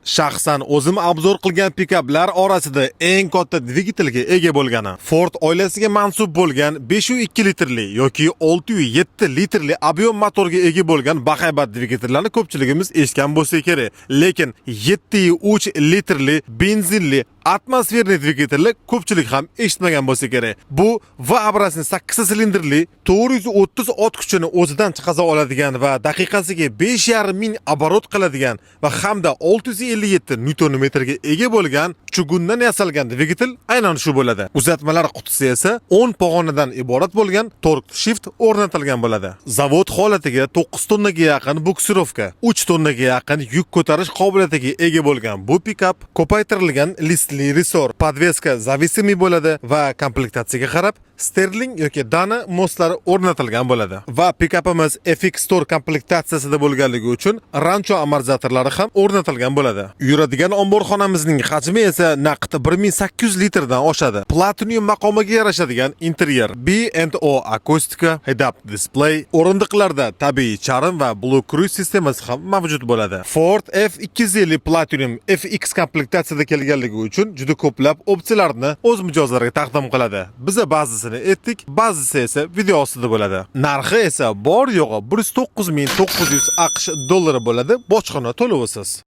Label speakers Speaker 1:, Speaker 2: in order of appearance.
Speaker 1: Shaxsan o'zim obzor qilgan pikaplar orasida eng katta dvigatelga ega bo'lgani, Ford oilasiga mansub bo'lgan 502 litrli yoki 607 litrli объем motorga ega bo'lgan bahaybat dvigatellarni ko'pchiligimiz eshitgan bo'lsa kerak. Lekin 7,3 litrli benzinli atmosferli dvigatelni ko'pchilik ham eshitmagan bo'lsa kerak. Bu V abrasini 8 silindrli 430 ot kuchini o'zidan chiqaza oladigan va daqiqasiga 5,5 ming оборот qiladigan va hamda 657 Nm ga ega bo'lgan chugundan yasalgan dvigatel aynan shu bo'ladi. Uzatmalar qutisi esa 10 pog'onadan iborat bo'lgan torque shift o'rnatilgan bo'ladi. Zavod holatiga 9 tonnaga yaqin buksirovka, 3 tonnaga yaqin yuk ko'tarish qobiliyatiga ega bo'lgan bu pikap ko'paytirilgan listli resor, podveska zavisimiy bo'ladi va komplektatsiyaga qarab Sterling yoki Dana mostlari o'rnatilgan bo'ladi. Va pikapimiz FX Store komplektatsiyasida bo'lganligi uchun rancho amortizatorlari ham o'rnatilgan bo'ladi. Yuradigan omborxonamizning hajmi esa naqd 1800 litrdan oshadi. Platinum maqomiga yarashadigan interyer, B&O akustika, head-up display, o'rindiqlarda tabiiy charm va Blue Cruise sistemasi ham mavjud bo'ladi. Ford F250 Platinum FX komplektatsiyada kelganligi uchun juda ko'plab opsiyalarni o'z mijozlariga taqdim qiladi. Biz ba'zisini etdik, ba'zisi esa video ostida bo'ladi. Narxi esa bor yo'g'i 109.900 AQSh dollari bo'ladi. Bojxona to'lovisiz.